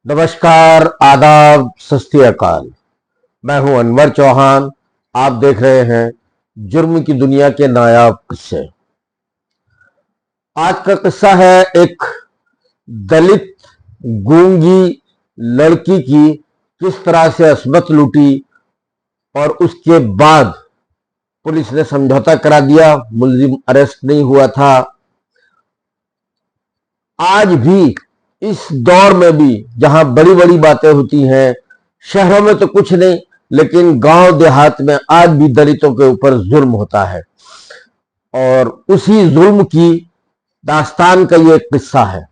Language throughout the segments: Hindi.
नमस्कार, आदाब, सत श्री अकाल। मैं हूं अनवर चौहान। आप देख रहे हैं जुर्म की दुनिया के नायाब किस्से। आज का किस्सा है एक दलित गूंगी लड़की की किस तरह से अस्मत लूटी और उसके बाद पुलिस ने समझौता करा दिया, मुलजिम अरेस्ट नहीं हुआ था। आज भी इस दौर में भी जहां बड़ी बड़ी बातें होती हैं, शहरों में तो कुछ नहीं, लेकिन गांव देहात में आज भी दलितों के ऊपर जुल्म होता है और उसी जुल्म की दास्तान का ये किस्सा है।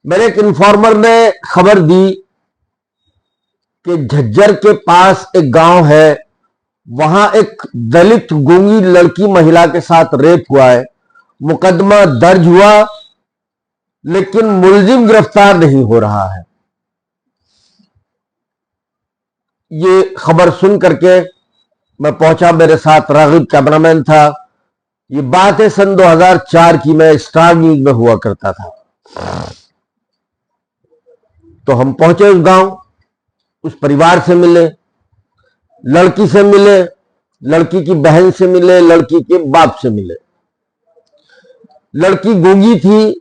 मेरे एक इन्फॉर्मर ने खबर दी कि झज्जर के पास एक गांव है, वहां एक दलित गूंगी लड़की महिला के साथ रेप हुआ है। मुकदमा दर्ज हुआ लेकिन मुलजिम गिरफ्तार नहीं हो रहा है। ये खबर सुन करके मैं पहुंचा, मेरे साथ रागिब कैमरामैन था। ये बात है सन 2004 की, मैं स्टार न्यूज में हुआ करता था। तो हम पहुंचे उस गांव, उस परिवार से मिले, लड़की से मिले, लड़की की बहन से मिले, लड़की के बाप से मिले। लड़की गूंगी थी,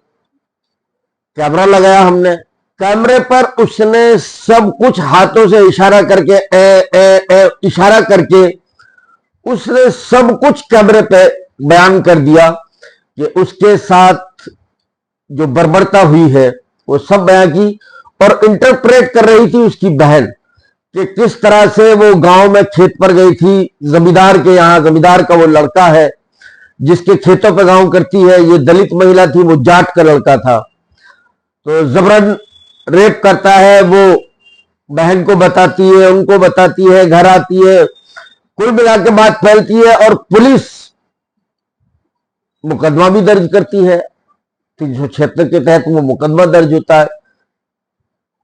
कैमरा लगाया हमने। कैमरे पर उसने सब कुछ हाथों से इशारा करके इशारा करके उसने सब कुछ कैमरे पे बयान कर दिया कि उसके साथ जो बर्बरता हुई है वो सब बयान की। और इंटरप्रेट कर रही थी उसकी बहन कि किस तरह से वो गांव में खेत पर गई थी, जमींदार के यहां, जमींदार का वो लड़का है जिसके खेतों पे गांव करती है। ये दलित महिला थी, वो जाट का लड़का था, तो जबरन रेप करता है। वो बहन को बताती है, उनको बताती है, घर आती है, कुल मिला के बात फैलती है और पुलिस मुकदमा भी दर्ज करती है। 376 के तहत वो मुकदमा दर्ज होता है,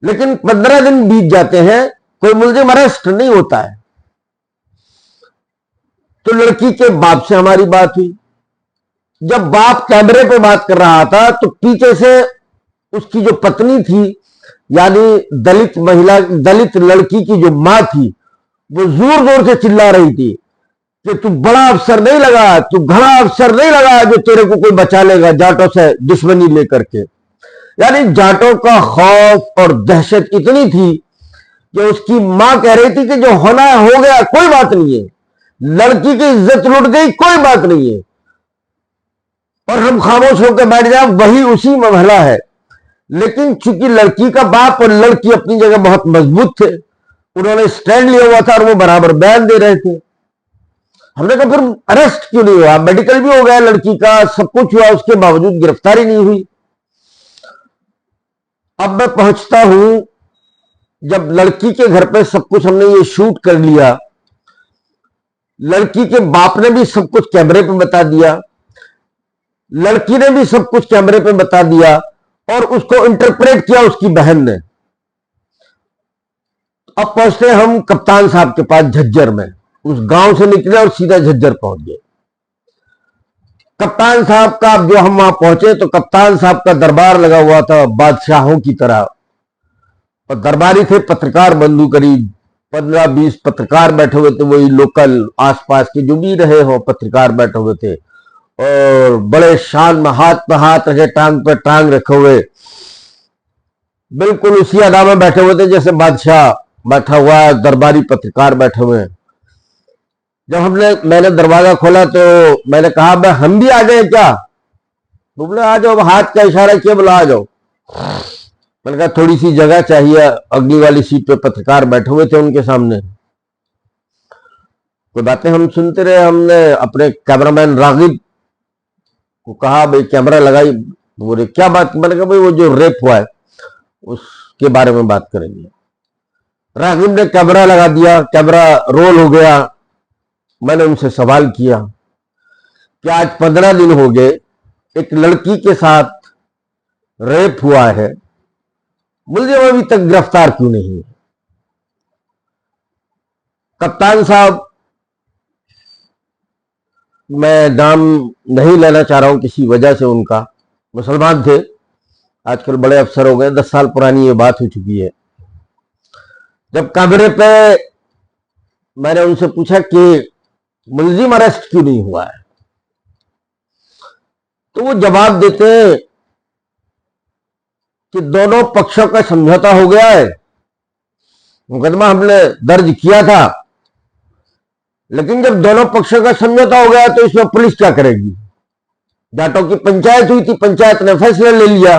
लेकिन 15 दिन बीत जाते हैं, कोई मुलजिम अरेस्ट नहीं होता है। तो लड़की के बाप से हमारी बात हुई। जब बाप कैमरे पे बात कर रहा था तो पीछे से उसकी जो पत्नी थी, यानी दलित महिला, दलित लड़की की जो मां थी, वो जोर जोर से चिल्ला रही थी कि तू बड़ा अफसर नहीं लगा, तू घना अफसर नहीं लगा जो तेरे को कोई बचा लेगा जाटों से दुश्मनी लेकर के। यानी जाटों का खौफ और दहशत इतनी थी कि उसकी मां कह रही थी कि जो होना है हो गया, कोई बात नहीं है, लड़की की इज्जत लुट गई, कोई बात नहीं है, और हम खामोश होकर बैठ जाए, वही उसी में भला है। लेकिन चूंकि लड़की का बाप और लड़की अपनी जगह बहुत मजबूत थे, उन्होंने स्टैंड लिया हुआ था और वो बराबर बयान दे रहे थे। हमने कहा फिर अरेस्ट क्यों नहीं हुआ? मेडिकल भी हो गया लड़की का, सब कुछ हुआ, उसके बावजूद गिरफ्तारी नहीं हुई। अब मैं पहुंचता हूं, जब लड़की के घर पे सब कुछ हमने ये शूट कर लिया, लड़की के बाप ने भी सब कुछ कैमरे पे बता दिया, लड़की ने भी सब कुछ कैमरे पे बता दिया और उसको इंटरप्रेट किया उसकी बहन ने। अब पहुंचते हम कप्तान साहब के पास झज्जर में। उस गांव से निकले और सीधा झज्जर पहुंच गए। कप्तान साहब का, जो हम वहां पहुंचे तो कप्तान साहब का दरबार लगा हुआ था बादशाहों की तरह, और दरबारी थे पत्रकार बंधु, करीब 15-20 पत्रकार बैठे हुए थे, वही लोकल आसपास के जो भी रहे हो पत्रकार बैठे हुए थे, और बड़े शान में हाथ पे हाथ रखे, टांग पे टांग रखे हुए, बिल्कुल उसी अदा में बैठे हुए थे जैसे बादशाह बैठा हुआ है, दरबारी पत्रकार बैठे हुए हैं। जब मैंने दरवाजा खोला तो मैंने कहा हम भी आ गए क्या? तो बोले आ जाओ, हाथ का इशारा किया, बोला आ जाओ। मैंने कहा थोड़ी सी जगह चाहिए, अगली वाली सीट पे पत्रकार बैठे हुए थे, उनके सामने कोई बातें हम सुनते रहे। हमने अपने कैमरामैन रागिब को कहा भाई कैमरा लगाई। बोले क्या बात? मैंने कहा भाई वो जो रेप हुआ है उसके बारे में बात करेंगे। रागिब ने कैमरा लगा दिया, कैमरा रोल हो गया। मैंने उनसे सवाल किया कि आज 15 दिन हो गए, एक लड़की के साथ रेप हुआ है, मुलजिम अभी तक गिरफ्तार क्यों नहीं है? कप्तान साहब, मैं नाम नहीं लेना चाह रहा हूं किसी वजह से, उनका मुसलमान थे, आजकल बड़े अफसर हो गए, 10 साल पुरानी ये बात हो चुकी है। जब कैमरे पे मैंने उनसे पूछा कि मुलजिम अरेस्ट क्यों नहीं हुआ है, तो वो जवाब देते हैं कि दोनों पक्षों का समझौता हो गया है, मुकदमा हमने दर्ज किया था, लेकिन जब दोनों पक्षों का समझौता हो गया तो इसमें पुलिस क्या करेगी। जाटों की पंचायत हुई थी, पंचायत ने फैसला ले लिया।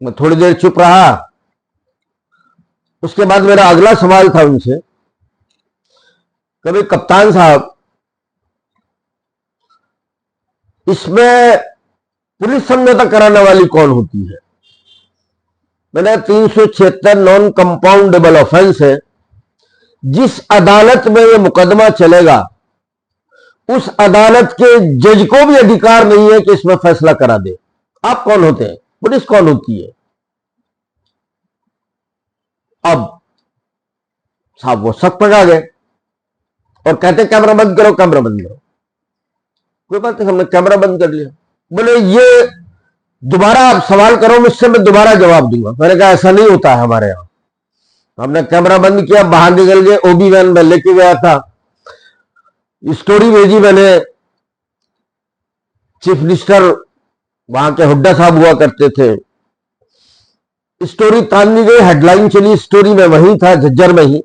मैं थोड़ी देर चुप रहा। उसके बाद मेरा अगला सवाल था उनसे, कभी कप्तान साहब, इसमें पुलिस समझौता कराने वाली कौन होती है। मैंने 376 नॉन कंपाउंडेबल ऑफेंस है। जिस अदालत में यह मुकदमा चलेगा उस अदालत के जज को भी अधिकार नहीं है कि इसमें फैसला करा दे। आप कौन होते हैं, पुलिस कौन होती है। अब साहब वो सब पकड़ा गए और कहते कैमरा बंद करो, कैमरा बंद करो। कोई बात नहीं, हमने कैमरा बंद कर लिया। बोले ये दोबारा आप सवाल करो मुझसे, मैं दोबारा जवाब दूंगा। मैंने कहा ऐसा नहीं होता है हमारे यहां। हमने कैमरा बंद किया, बाहर निकल गए। ओबी वैन में लेके गया था, स्टोरी भेजी मैंने। चीफ मिनिस्टर वहां के हुड्डा साहब हुआ करते थे, स्टोरी तानी गई, हेडलाइन चली, स्टोरी में वही था, झज्जर में ही।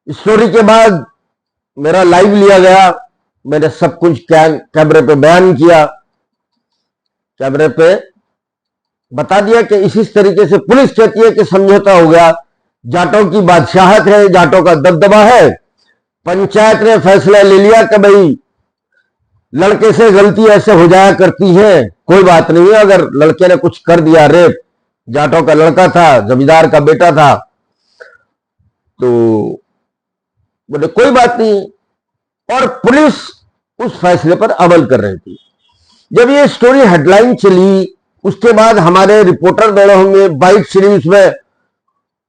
स्टोरी के बाद मेरा लाइव लिया गया, मैंने सब कुछ कैमरे पे बयान किया, कैमरे पे बता दिया कि इस तरीके से पुलिस कहती है कि समझौता हो गया, जाटों की बादशाहत है, जाटों का दबदबा है, पंचायत ने फैसला ले लिया कि भाई लड़के से गलती ऐसे हो जाया करती है, कोई बात नहीं है। अगर लड़के ने कुछ कर दिया, रेप, जाटों का लड़का था, जमींदार का बेटा था, तो बोले कोई बात नहीं। और पुलिस उस फैसले पर अमल कर रही थी। जब ये स्टोरी हेडलाइन चली, उसके बाद हमारे रिपोर्टर बड़े होंगे, बाइट चली, उसमें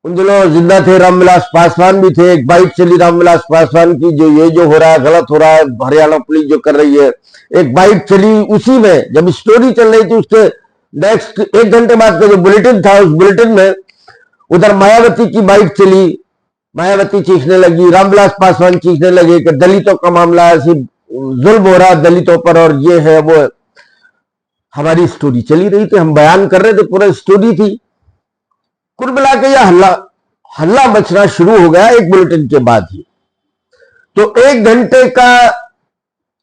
उन दिनों जिंदा थे रामविलास पासवान भी थे। एक बाइट चली रामविलास पासवान की, जो ये जो हो रहा है गलत हो रहा है, हरियाणा पुलिस जो कर रही है। एक बाइट चली उसी में, जब स्टोरी चल रही थी उसके नेक्स्ट 1 घंटे बाद का जो बुलेटिन था, उस बुलेटिन में उधर मायावती की बाइट चली। मायावती चीखने लगी, रामविलास पासवान चीखने लगे कि दलितों का मामला ऐसी जुल्म हो रहा है दलितों पर, और ये है वो है। हमारी स्टोरी चली रही थी, हम बयान कर रहे थे, पूरा स्टोरी थी। कुल मिला के यह हल्ला मचना शुरू हो गया 1 बुलेटिन के बाद ही। तो 1 घंटे का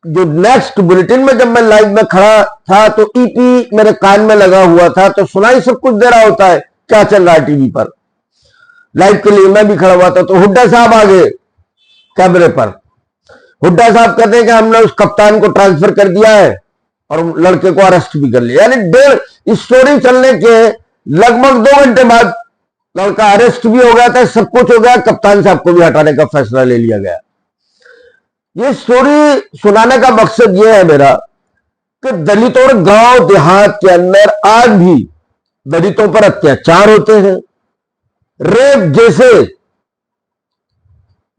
जो नेक्स्ट बुलेटिन में जब मैं लाइव में खड़ा था तो ईपी मेरे कान में लगा हुआ था, तो सुनाई सब कुछ दे रहा होता है क्या चल रहा है टीवी पर। लाइव के लिए मैं भी खड़ा हुआ था, तो हुड्डा साहब आ गए कैमरे पर। हुड्डा साहब कहते हैं कि हमने उस कप्तान को ट्रांसफर कर दिया है और लड़के को अरेस्ट भी कर लिया। यानी स्टोरी चलने के लगभग 2 घंटे बाद लड़का अरेस्ट भी हो गया था, सब कुछ हो गया, कप्तान साहब को भी हटाने का फैसला ले लिया गया। ये स्टोरी सुनाने का मकसद यह है मेरा कि दलित और गांव देहात के अंदर आज भी दलितों पर अत्याचार होते हैं, रेप जैसे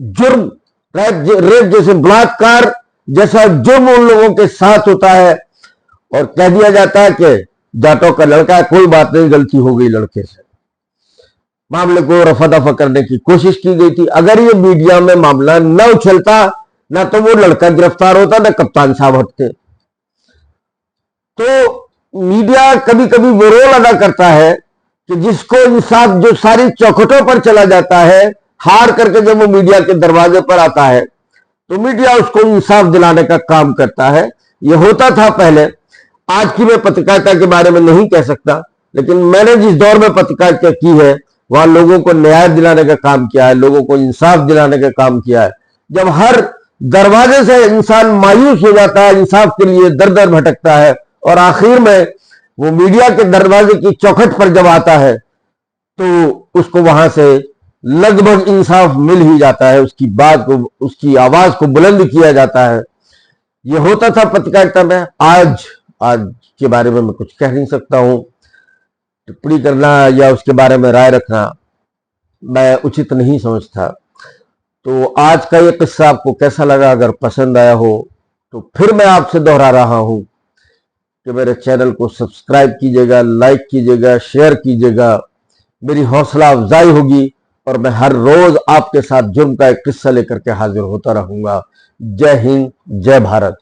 जुर्म, रेप जैसे बलात्कार जैसा जुर्म उन लोगों के साथ होता है, और कह दिया जाता है कि जाटों का लड़का है, कोई बात नहीं, गलती हो गई लड़के से। मामले को रफा दफा करने की कोशिश की गई थी। अगर ये मीडिया में मामला न उछलता, ना तो वो लड़का गिरफ्तार होता, ना कप्तान साहब हटते। तो मीडिया कभी कभी वो रोल अदा करता है कि जिसको इंसाफ, जो सारी चौखटों पर चला जाता है, हार करके जब वो मीडिया के दरवाजे पर आता है तो मीडिया उसको इंसाफ दिलाने का काम करता है। ये होता था पहले। आज की मैं पत्रकारिता के बारे में नहीं कह सकता, लेकिन मैंने जिस दौर में पत्रकारिता की है वहां लोगों को न्याय दिलाने का काम किया है, लोगों को इंसाफ दिलाने का काम किया है। जब हर दरवाजे से इंसान मायूस हो जाता है, इंसाफ के लिए दर दर भटकता है, और आखिर में वो मीडिया के दरवाजे की चौखट पर जब आता है तो उसको वहां से लगभग इंसाफ मिल ही जाता है, उसकी बात को, उसकी आवाज को बुलंद किया जाता है। ये होता था पत्रकारिता में। आज के बारे में मैं कुछ कह नहीं सकता हूं। टिप्पणी करना या उसके बारे में राय रखना मैं उचित नहीं समझता। तो आज का ये किस्सा आपको कैसा लगा, अगर पसंद आया हो तो फिर मैं आपसे दोहरा रहा हूं कि मेरे चैनल को सब्सक्राइब कीजिएगा, लाइक कीजिएगा, शेयर कीजिएगा। मेरी हौसला अफजाई होगी और मैं हर रोज आपके साथ जुर्म का एक किस्सा लेकर के हाजिर होता रहूंगा। जय हिंद, जय भारत।